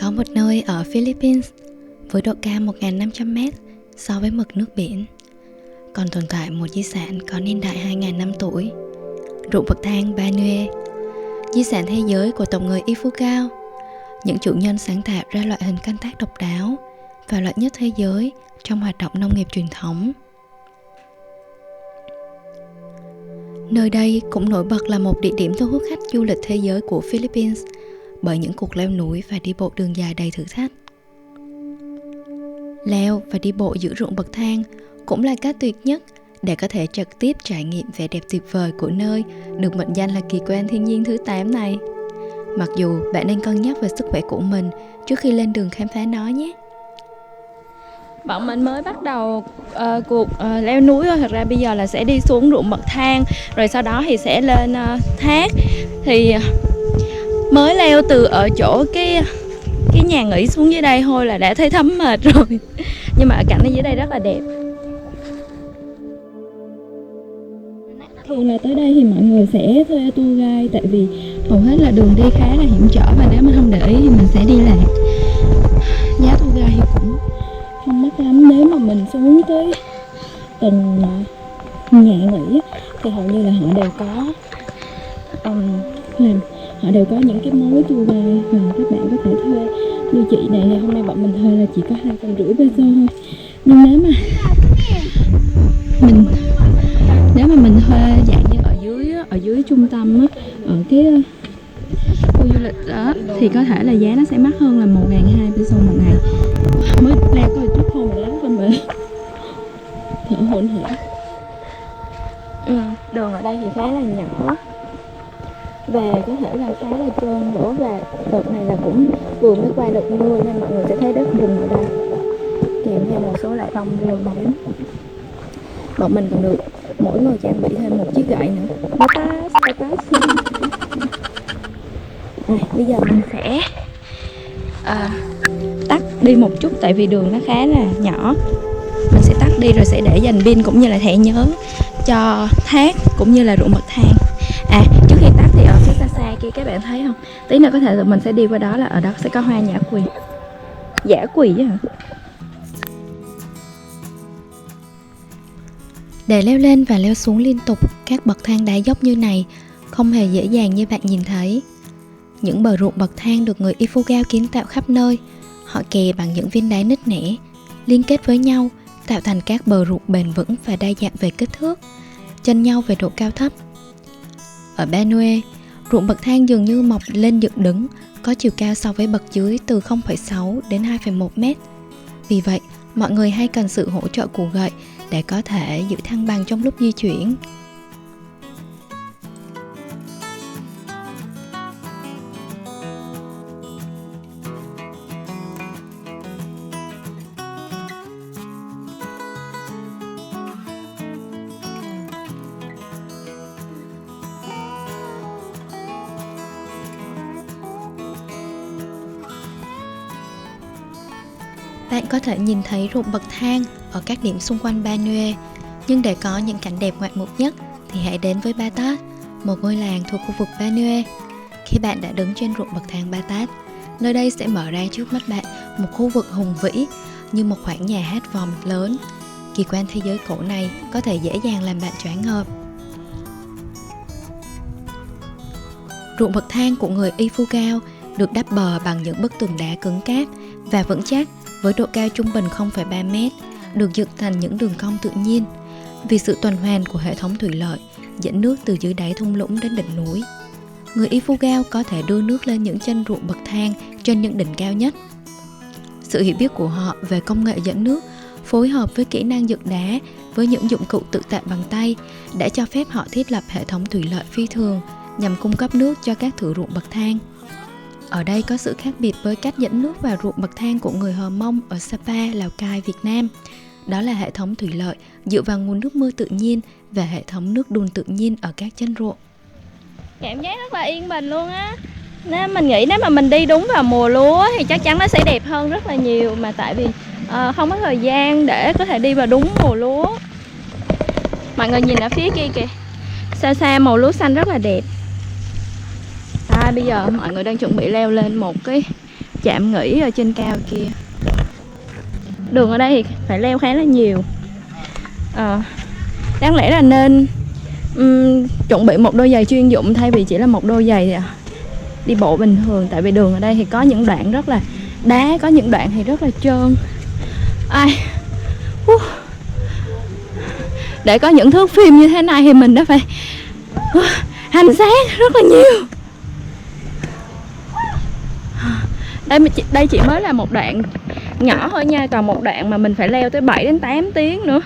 Có một nơi ở Philippines với độ cao 1.500 m so với mực nước biển, còn tồn tại một di sản có niên đại 2.000 năm tuổi, ruộng bậc thang Banue, di sản thế giới của tộc người Ifugao. Những chủ nhân sáng tạo ra loại hình canh tác độc đáo và loại nhất thế giới trong hoạt động nông nghiệp truyền thống. Nơi đây cũng nổi bật là một địa điểm thu hút khách du lịch thế giới của Philippines bởi những cuộc leo núi và đi bộ đường dài đầy thử thách. Leo và đi bộ giữa ruộng bậc thang cũng là cách tuyệt nhất để có thể trực tiếp trải nghiệm vẻ đẹp tuyệt vời của nơi được mệnh danh là kỳ quan thiên nhiên thứ 8 này. Mặc dù bạn nên cân nhắc về sức khỏe của mình trước khi lên đường khám phá nó nhé. Bọn mình mới bắt đầu cuộc leo núi thôi. Thật ra bây giờ là sẽ đi xuống ruộng bậc thang, rồi sau đó thì sẽ lên thác. Thì mới leo từ ở chỗ cái nhà nghỉ xuống dưới đây thôi là đã thấy thấm mệt rồi. Nhưng mà cảnh ở dưới đây rất là đẹp. Thường là tới đây thì mọi người sẽ thuê tour guide, tại vì hầu hết là đường đi khá là hiểm trở và nếu mình không để ý thì mình sẽ đi lạc. Giá tour guide thì cũng không mắc lắm. Nếu mà mình xuống tới từng nhà nghỉ thì hầu như là họ đều có họ đều có những cái mối tour guide và các bạn có thể thuê. Như chị này thì hôm nay bọn mình thuê là chỉ có 250 peso thôi. Nhưng nếu mà mình thuê dạng như ở dưới trung tâm á, ở cái khu du lịch đó thì có thể là giá nó sẽ mắc hơn là 1.200 peso một ngày. Mới leo có chút thôi mà rất là mệt, thở hổn hển. Đường ở đây thì khá là nhỏ và có thể là khá là trơn nữa, và đợt này là cũng vừa mới qua đợt mưa nên mọi người sẽ thấy đất bùn ở đây kèm theo một số loại bông rêu bám. Bọn mình còn được mỗi người trang bị thêm một chiếc gậy nữa. Bây giờ mình sẽ tắt đi một chút tại vì đường nó khá là nhỏ. Mình sẽ tắt đi rồi sẽ để dành pin cũng như là thẻ nhớ cho thác cũng như là ruộng bậc thang. Trước khi tắt thì ở phía xa xa kia các bạn thấy không? Tí nữa có thể là mình sẽ đi qua đó, là ở đó sẽ có hoa nhã quỳ. Dã quỳ chứ hả? Để leo lên và leo xuống liên tục các bậc thang đá dốc như này không hề dễ dàng như bạn nhìn thấy. Những bờ ruộng bậc thang được người Ifugao kiến tạo khắp nơi. Họ kè bằng những viên đá nứt nẻ, liên kết với nhau, tạo thành các bờ ruộng bền vững và đa dạng về kích thước, chênh nhau về độ cao thấp. Ở Banue, ruộng bậc thang dường như mọc lên dựng đứng, có chiều cao so với bậc dưới từ 0,6 đến 2,1 mét. Vì vậy, mọi người hay cần sự hỗ trợ của gậy để có thể giữ thăng bằng trong lúc di chuyển. Bạn có thể nhìn thấy ruộng bậc thang ở các điểm xung quanh Banue, nhưng để có những cảnh đẹp ngoạn mục nhất thì hãy đến với Batat, một ngôi làng thuộc khu vực Banue. Khi bạn đã đứng trên ruộng bậc thang Batat, nơi đây sẽ mở ra trước mắt bạn một khu vực hùng vĩ như một khoảng nhà hát vòm lớn. Kỳ quan thế giới cổ này có thể dễ dàng làm bạn choáng ngợp. Ruộng bậc thang của người Ifugao được đắp bờ bằng những bức tường đá cứng cáp và vững chắc với độ cao trung bình 0,3 mét, được dựng thành những đường cong tự nhiên. Vì sự tuần hoàn của hệ thống thủy lợi dẫn nước từ dưới đáy thung lũng đến đỉnh núi, người Ifugao có thể đưa nước lên những chân ruộng bậc thang trên những đỉnh cao nhất. Sự hiểu biết của họ về công nghệ dẫn nước phối hợp với kỹ năng dựng đá với những dụng cụ tự tạo bằng tay đã cho phép họ thiết lập hệ thống thủy lợi phi thường nhằm cung cấp nước cho các thửa ruộng bậc thang. Ở đây có sự khác biệt với cách dẫn nước vào ruộng bậc thang của người Hờ Mông ở Sapa, Lào Cai, Việt Nam. Đó là hệ thống thủy lợi dựa vào nguồn nước mưa tự nhiên và hệ thống nước đun tự nhiên ở các chân ruộng. Cảm giác rất là yên bình luôn á. Mình nghĩ nếu mà mình đi đúng vào mùa lúa thì chắc chắn nó sẽ đẹp hơn rất là nhiều. Mà tại vì không có thời gian để có thể đi vào đúng mùa lúa. Mọi người nhìn ở phía kia kìa, xa xa màu lúa xanh rất là đẹp. Bây giờ mọi người đang chuẩn bị leo lên một cái trạm nghỉ ở trên cao kia. Đường ở đây thì phải leo khá là nhiều. Đáng lẽ là nên chuẩn bị một đôi giày chuyên dụng thay vì chỉ là một đôi giày đi bộ bình thường. Tại vì đường ở đây thì có những đoạn rất là đá, có những đoạn thì rất là trơn. Để có những thước phim như thế này thì mình đã phải hành xác rất là nhiều. Đây chỉ mới là một đoạn nhỏ thôi nha. Còn một đoạn mà mình phải leo tới 7 đến 8 tiếng nữa.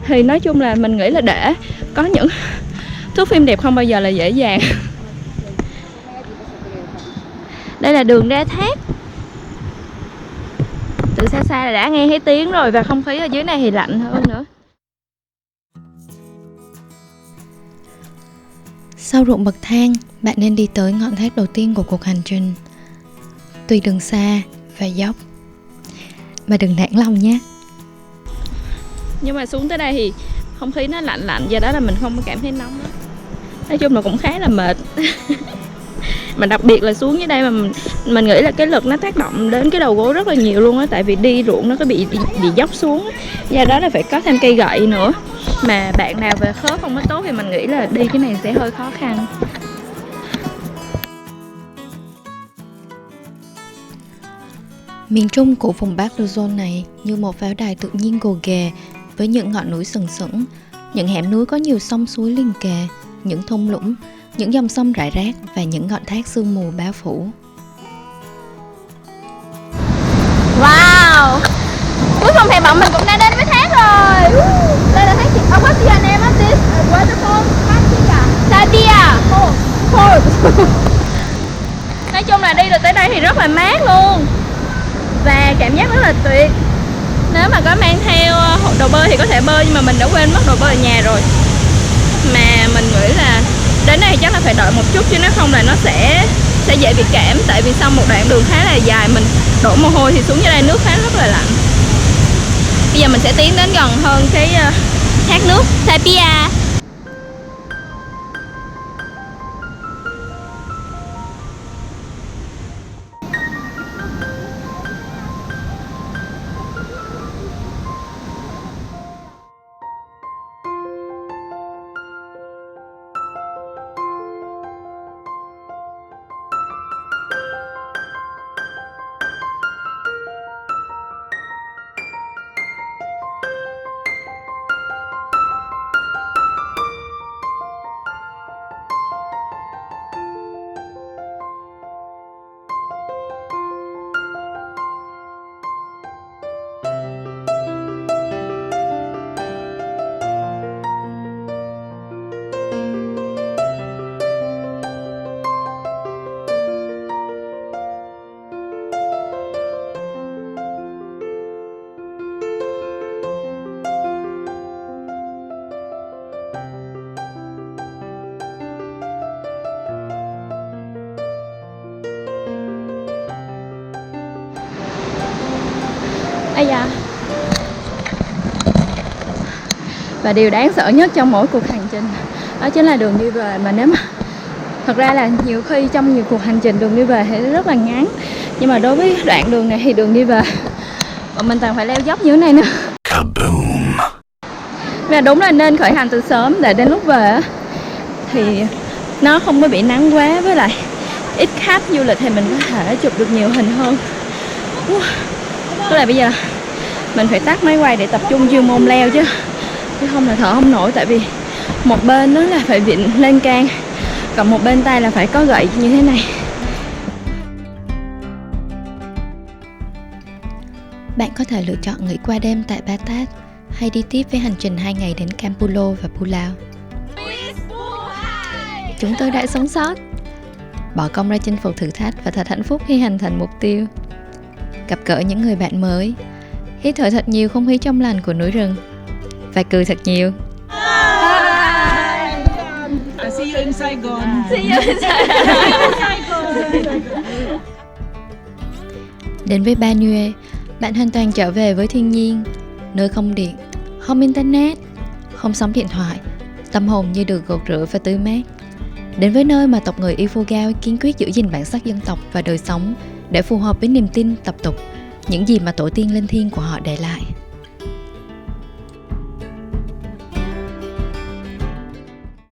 Thì nói chung là mình nghĩ là để có những thước phim đẹp không bao giờ là dễ dàng. Đây là đường ra thác. Từ xa xa là đã nghe thấy tiếng rồi. Và không khí ở dưới này thì lạnh hơn nữa. Sau ruộng bậc thang, bạn nên đi tới ngọn thác đầu tiên của cuộc hành trình. Tuy đường xa và dốc, mà đừng nản lòng nhé. Nhưng mà xuống tới đây thì không khí nó lạnh lạnh, do đó là mình không có cảm thấy nóng đó. Nói chung là cũng khá là mệt. Mà đặc biệt là xuống dưới đây mà mình nghĩ là cái lực nó tác động đến cái đầu gối rất là nhiều luôn á. Tại vì đi ruộng nó có bị dốc xuống, do đó là phải có thêm cây gậy nữa. Mà bạn nào về khớp không có tốt thì mình nghĩ là đi cái này sẽ hơi khó khăn. Miền trung của vùng Bắc Luzon này như một pháo đài tự nhiên gồ ghề, với những ngọn núi sừng sững, những hẻm núi có nhiều sông suối liền kề, những thung lũng, những dòng sông rải rác và những ngọn thác sương mù bao phủ. Wow! Cuối cùng thì bọn mình cũng đã đến với thác rồi. Đây là thác gì? What's your name of this waterfall? Sabia. Nói chung là đi được tới đây thì rất là mát luôn. Và cảm giác rất là tuyệt. Nếu mà có mang theo đồ bơi thì có thể bơi, nhưng mà mình đã quên mất đồ bơi ở nhà rồi. Mà mình nghĩ là đến đây chắc là phải đợi một chút, chứ nếu không là nó sẽ dễ bị cảm. Tại vì sau một đoạn đường khá là dài mình đổ mồ hôi thì xuống dưới đây nước khá rất là lạnh. Bây giờ mình sẽ tiến đến gần hơn cái thác nước Tapia. Ây da. Và điều đáng sợ nhất trong mỗi cuộc hành trình đó chính là đường đi về. Mà nếu mà thật ra là nhiều khi trong nhiều cuộc hành trình đường đi về thì rất là ngắn, nhưng mà đối với đoạn đường này thì đường đi về bọn mình toàn phải leo dốc như thế này nữa. Kaboom. Và đúng là nên khởi hành từ sớm để đến lúc về thì nó không có bị nắng quá, với lại ít khách du lịch thì mình có thể chụp được nhiều hình hơn. Tức là bây giờ mình phải tắt máy quay để tập trung chuyên môn leo chứ không là thở không nổi. Tại vì một bên đó là phải vịn lên can, còn một bên tay là phải có gậy như thế này. Bạn có thể lựa chọn nghỉ qua đêm tại Batat hay đi tiếp với hành trình 2 ngày đến Campulo và Pulau. Chúng tôi đã sống sót, bỏ công ra chinh phục thử thách và thật hạnh phúc khi hoàn thành mục tiêu. Gặp gỡ những người bạn mới, hít thở thật nhiều không khí trong lành của núi rừng và cười thật nhiều. See you in Saigon. See you in Saigon. Đến với Ba Nue, bạn hoàn toàn trở về với thiên nhiên, nơi không điện, không internet, không sóng điện thoại, tâm hồn như được gột rửa và tươi mát. Đến với nơi mà tộc người Ifugao kiên quyết giữ gìn bản sắc dân tộc và đời sống để phù hợp với niềm tin tập tục, những gì mà tổ tiên linh thiêng của họ để lại.